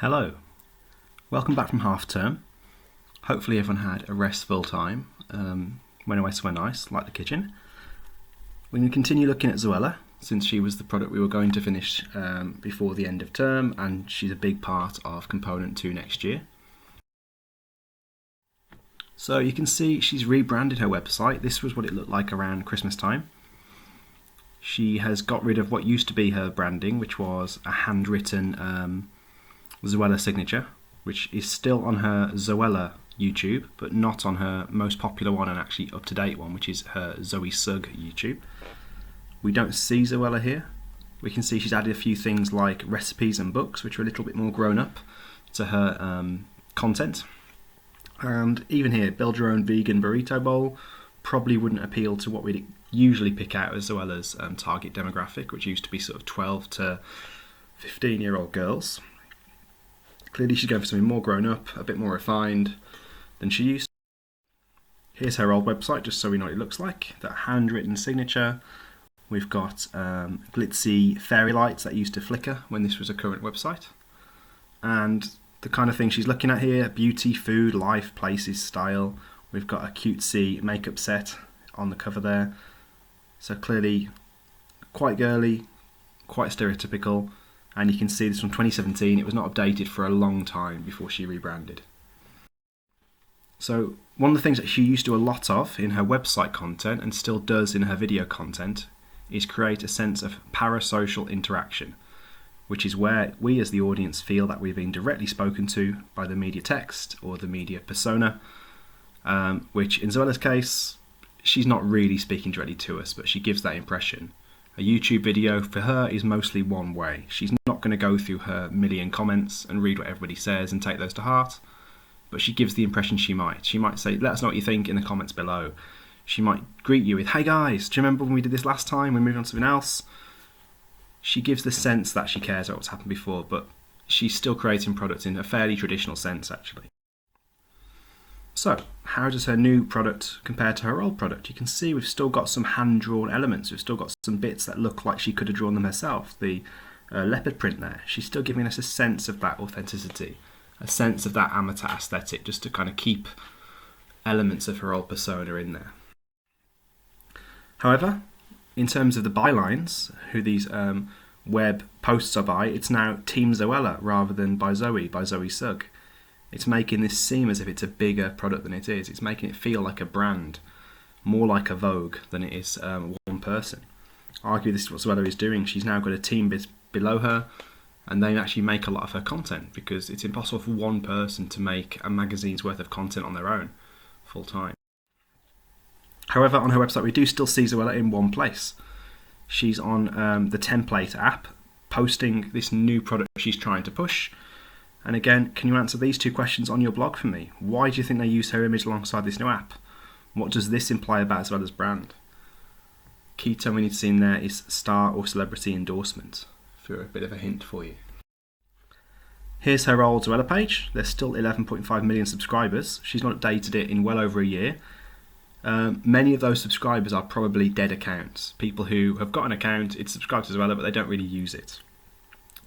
Hello, welcome back from half term. Hopefully everyone had a restful time, went away somewhere nice, like the kitchen. We're going to continue looking at Zoella, since she was the product we were going to finish before the end of term, and she's a big part of component 2 next year. So you can see she's rebranded her website. This was what it looked like around Christmas time. She has got rid of what used to be her branding, which was a handwritten Zoella signature, which is still on her Zoella YouTube, but not on her most popular one and actually up-to-date one, which is her Zoe Sugg YouTube. We don't see Zoella here. We can see she's added a few things like recipes and books, which are a little bit more grown up to her content. And even here, build your own vegan burrito bowl probably wouldn't appeal to what we'd usually pick out as Zoella's target demographic, which used to be sort of 12 to 15-year-old girls. Clearly she's going for something more grown up, a bit more refined than she used. Here's her old website, just so we know what it looks like. That handwritten signature. We've got glitzy fairy lights that used to flicker when this was a current website. And the kind of thing she's looking at here: beauty, food, life, places, style. We've got a cutesy makeup set on the cover there. So clearly quite girly, quite stereotypical. And you can see this from 2017. It was not updated for a long time before she rebranded. So one of the things that she used to do a lot of in her website content, and still does in her video content, is create a sense of parasocial interaction, which is where we as the audience feel that we're being directly spoken to by the media text or the media persona, which in Zoella's case, she's not really speaking directly to us, but she gives that impression. A YouTube video for her is mostly one way. She's not going to go through her million comments and read what everybody says and take those to heart, but she gives the impression she might. She might say, let us know what you think in the comments below. She might greet you with, hey guys, do you remember when we did this last time? We moved on to something else. She gives the sense that she cares about what's happened before, but she's still creating products in a fairly traditional sense, actually. So, how does her new product compare to her old product? You can see we've still got some hand-drawn elements. We've still got some bits that look like she could have drawn them herself. The leopard print there. She's still giving us a sense of that authenticity, a sense of that amateur aesthetic, just to kind of keep elements of her old persona in there. However, in terms of the bylines, who these web posts are by, it's now Team Zoella rather than by Zoe Sugg. It's making this seem as if it's a bigger product than it is. It's making it feel like a brand, more like a Vogue than it is one person. Argue this is what Zoella is doing. She's now got a team below her, and they actually make a lot of her content, because it's impossible for one person to make a magazine's worth of content on their own full time. However, on her website we do still see Zoella in one place. She's on the template app, posting this new product she's trying to push. And again, can you answer these two questions on your blog for me? Why do you think they use her image alongside this new app? What does this imply about Zoella's brand? Key term we need to see in there is star or celebrity endorsement, for a bit of a hint for you. Here's her old Zoella page. There's still 11.5 million subscribers. She's not updated it in well over a year. Many of those subscribers are probably dead accounts. People who have got an account, it's subscribed to Zoella, but they don't really use it.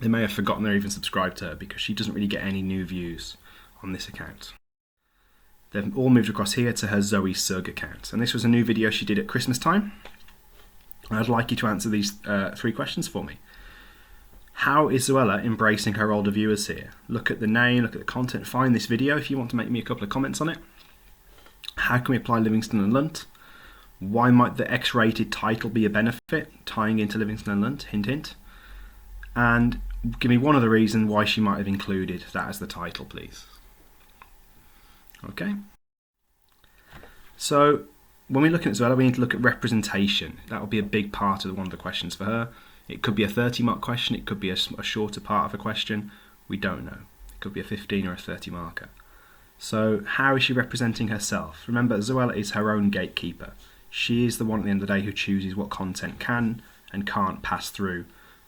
They may have forgotten they're even subscribed to her, because she doesn't really get any new views on this account. They've all moved across here to her Zoe Sugg account. And this was a new video she did at Christmas time. I'd like you to answer these 3 questions for me. How is Zoella embracing her older viewers here? Look at the name, look at the content, find this video if you want to make me a couple of comments on it. How can we apply Livingston and Lunt? Why might the X-rated title be a benefit, tying into Livingston and Lunt? Hint, hint. And give me one other reason why she might have included that as the title, please. Okay. So when we're looking at Zoella, we need to look at representation. That will be a big part of one of the questions for her. It could be a 30-mark question. It could be a shorter part of a question. We don't know. It could be a 15 or a 30 marker. So how is she representing herself? Remember, Zoella is her own gatekeeper. She is the one at the end of the day who chooses what content can and can't pass through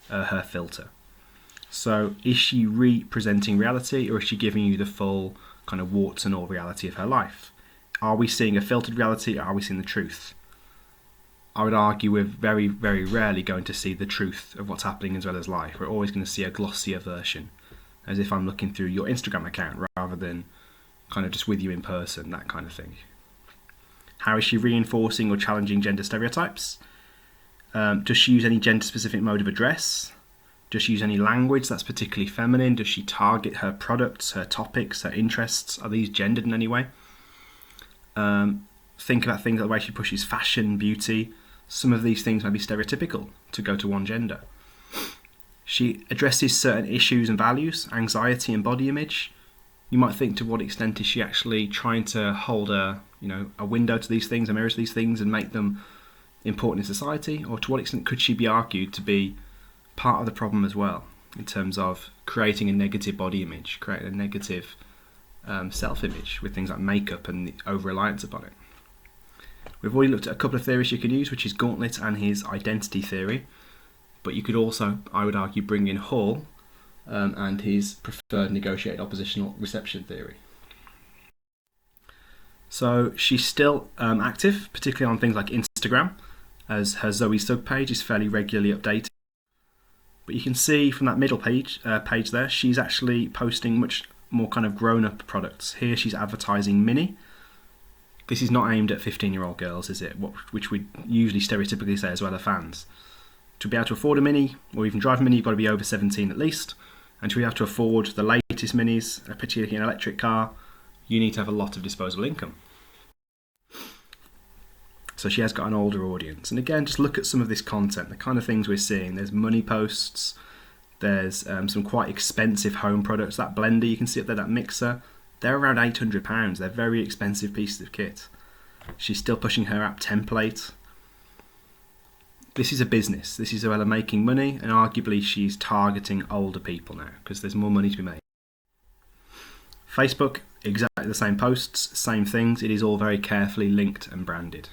her filter. So is she representing reality, or is she giving you the full kind of warts and all reality of her life? Are we seeing a filtered reality, or are we seeing the truth? I would argue we're very, very rarely going to see the truth of what's happening in Zoella's life. We're always going to see a glossier version, as if I'm looking through your Instagram account rather than kind of just with you in person, that kind of thing. How is she reinforcing or challenging gender stereotypes? Does she use any gender-specific mode of address? Does she use any language that's particularly feminine? Does she target her products, her topics, her interests? Are these gendered in any way? Think about things like the way she pushes fashion, beauty. Some of these things may be stereotypical to go to one gender. She addresses certain issues and values, anxiety and body image. You might think, to what extent is she actually trying to hold a window to these things, a mirror to these things, and make them important in society? Or to what extent could she be argued to be part of the problem as well, in terms of creating a negative body image, creating a negative self-image with things like makeup and the over-reliance upon it? We've already looked at a couple of theories you can use, which is Gauntlet and his identity theory. But you could also, I would argue, bring in Hall and his preferred negotiated oppositional reception theory. So she's still active, particularly on things like Instagram, as her Zoe Sugg page is fairly regularly updated. But you can see from that middle page there, she's actually posting much more kind of grown-up products. Here she's advertising Mini. This is not aimed at 15-year-old girls, is it? Which we usually stereotypically say as well are fans. To be able to afford a Mini, or even drive a Mini, you've got to be over 17 at least. And to be able to afford the latest Minis, particularly an electric car, you need to have a lot of disposable income. So she has got an older audience. And again, just look at some of this content, the kind of things we're seeing. There's money posts, there's some quite expensive home products. That blender you can see up there, that mixer, they're around £800. They're very expensive pieces of kit. She's still pushing her app template. This is a business. This is Zoella making money, and arguably she's targeting older people now because there's more money to be made. Facebook, exactly the same posts, same things. It is all very carefully linked and branded.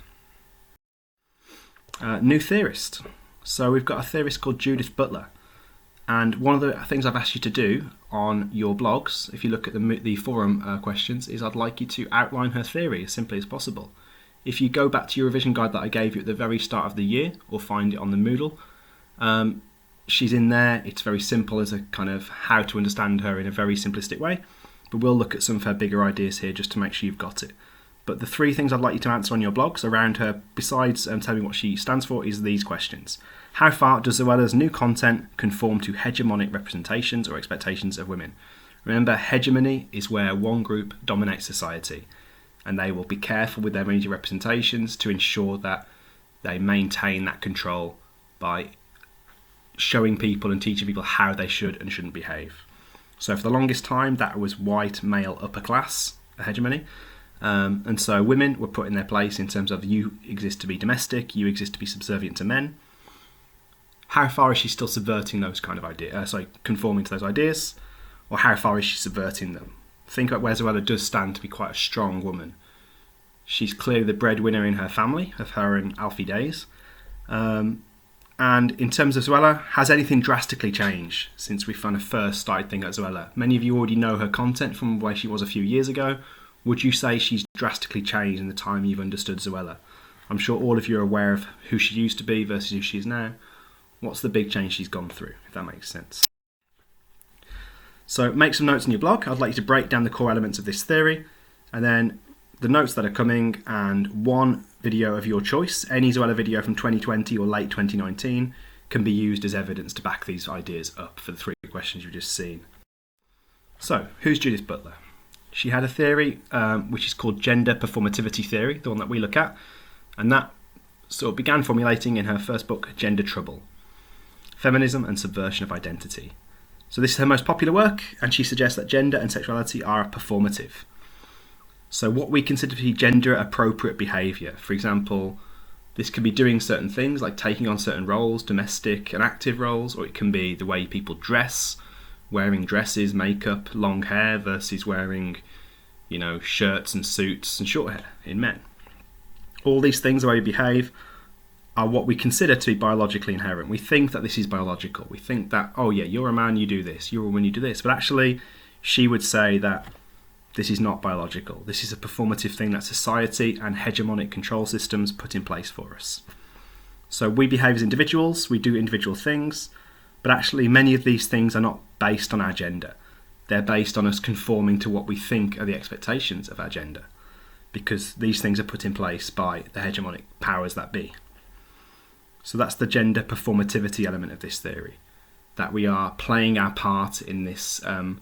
New theorist. So we've got a theorist called Judith Butler. And one of the things I've asked you to do on your blogs, if you look at the forum questions, is I'd like you to outline her theory as simply as possible. If you go back to your revision guide that I gave you at the very start of the year, or find it on the Moodle, she's in there. It's very simple as a kind of how to understand her in a very simplistic way. But we'll look at some of her bigger ideas here just to make sure you've got it. But the three things I'd like you to answer on your blogs around her, besides telling me what she stands for, is these questions. How far does Zoella's new content conform to hegemonic representations or expectations of women? Remember, hegemony is where one group dominates society, and they will be careful with their media representations to ensure that they maintain that control by showing people and teaching people how they should and shouldn't behave. So for the longest time, that was white, male, upper class hegemony. And so women were put in their place in terms of you exist to be domestic, you exist to be subservient to men. How far is she still subverting those kind of ideas, conforming to those ideas? Or how far is she subverting them? Think about where Zoella does stand to be quite a strong woman. She's clearly the breadwinner in her family, of her and Alfie days. And in terms of Zoella, has anything drastically changed since we first started thinking about Zoella? Many of you already know her content from where she was a few years ago. Would you say she's drastically changed in the time you've understood Zoella? I'm sure all of you are aware of who she used to be versus who she is now. What's the big change she's gone through, if that makes sense? So make some notes in your blog. I'd like you to break down the core elements of this theory, and then the notes that are coming, and one video of your choice, any Zoella video from 2020 or late 2019, can be used as evidence to back these ideas up for the three questions you've just seen. So, who's Judith Butler? She had a theory which is called gender performativity theory, the one that we look at, and that sort of began formulating in her first book, Gender Trouble, Feminism and Subversion of Identity. So this is her most popular work, and she suggests that gender and sexuality are performative. So what we consider to be gender-appropriate behaviour, for example, this could be doing certain things like taking on certain roles, domestic and active roles, or it can be the way people dress, wearing dresses, makeup, long hair versus wearing, shirts and suits and short hair in men. All these things, the way we behave, are what we consider to be biologically inherent. We think that this is biological. We think that, oh yeah, you're a man, you do this. You're a woman, you do this. But actually, she would say that this is not biological. This is a performative thing that society and hegemonic control systems put in place for us. So we behave as individuals, we do individual things, but actually many of these things are not based on our gender. they're based on us conforming to what we think are the expectations of our gender, because these things are put in place by the hegemonic powers that be. So that's the gender performativity element of this theory, that we are playing our part in this kind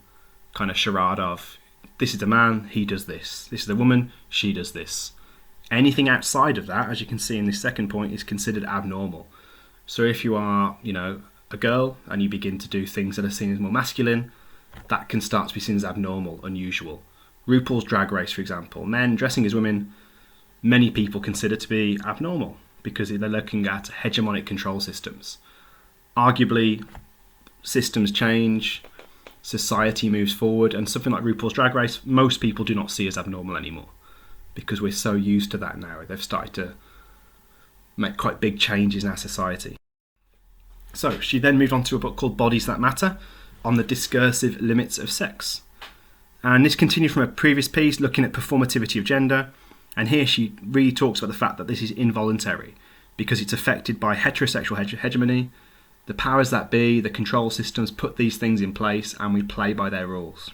of charade of, this is the man, he does this. This is the woman, she does this. Anything outside of that, as you can see in this second point, is considered abnormal. So if you are, a girl and you begin to do things that are seen as more masculine, that can start to be seen as abnormal, unusual. RuPaul's Drag Race, for example, men dressing as women, many people consider to be abnormal because they're looking at hegemonic control systems. Arguably, systems change, society moves forward, and something like RuPaul's Drag Race, most people do not see as abnormal anymore because we're so used to that now. They've started to make quite big changes in our society. So she then moved on to a book called Bodies That Matter, on the discursive limits of sex. And this continued from a previous piece looking at performativity of gender, and here she really talks about the fact that this is involuntary because it's affected by heterosexual hegemony. The powers that be, the control systems, put these things in place and we play by their rules.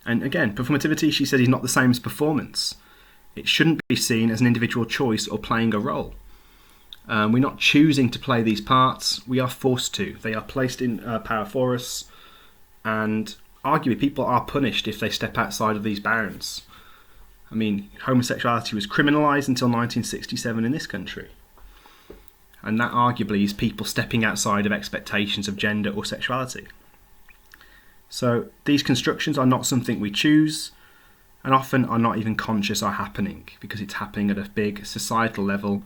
And again, performativity, she said, is not the same as performance. It shouldn't be seen as an individual choice or playing a role. We're not choosing to play these parts, we are forced to. They are placed in power for us, and arguably people are punished if they step outside of these bounds. I mean, homosexuality was criminalised until 1967 in this country. And that arguably is people stepping outside of expectations of gender or sexuality. So these constructions are not something we choose, and often are not even conscious are happening, because it's happening at a big societal level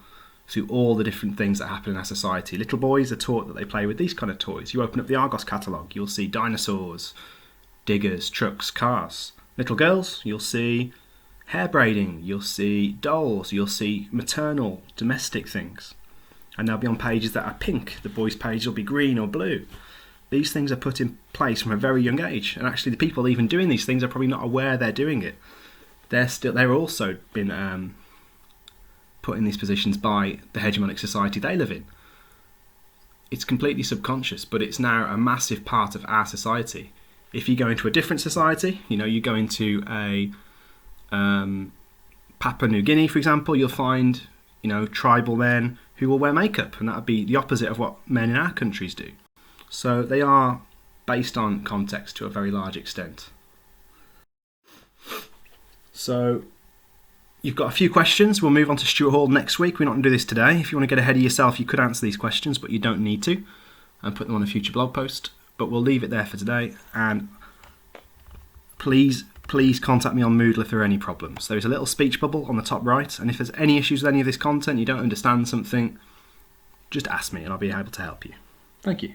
through all the different things that happen in our society. Little boys are taught that they play with these kind of toys. You open up the Argos catalogue, you'll see dinosaurs, diggers, trucks, cars. Little girls, you'll see hair braiding, you'll see dolls, you'll see maternal, domestic things. And they'll be on pages that are pink. The boys' page will be green or blue. These things are put in place from a very young age, and actually the people even doing these things are probably not aware they're doing it. They're also been put in these positions by the hegemonic society they live in. It's completely subconscious, but it's now a massive part of our society. If you go into a different society, you go into a Papua New Guinea, for example, you'll find, tribal men who will wear makeup, and that would be the opposite of what men in our countries do. So they are based on context to a very large extent. So you've got a few questions. We'll move on to Stuart Hall next week. We're not going to do this today. If you want to get ahead of yourself, you could answer these questions, but you don't need to, and put them on a future blog post. But we'll leave it there for today, and please contact me on Moodle if there are any problems. There is a little speech bubble on the top right, and if there's any issues with any of this content, you don't understand something, just ask me and I'll be able to help you. Thank you.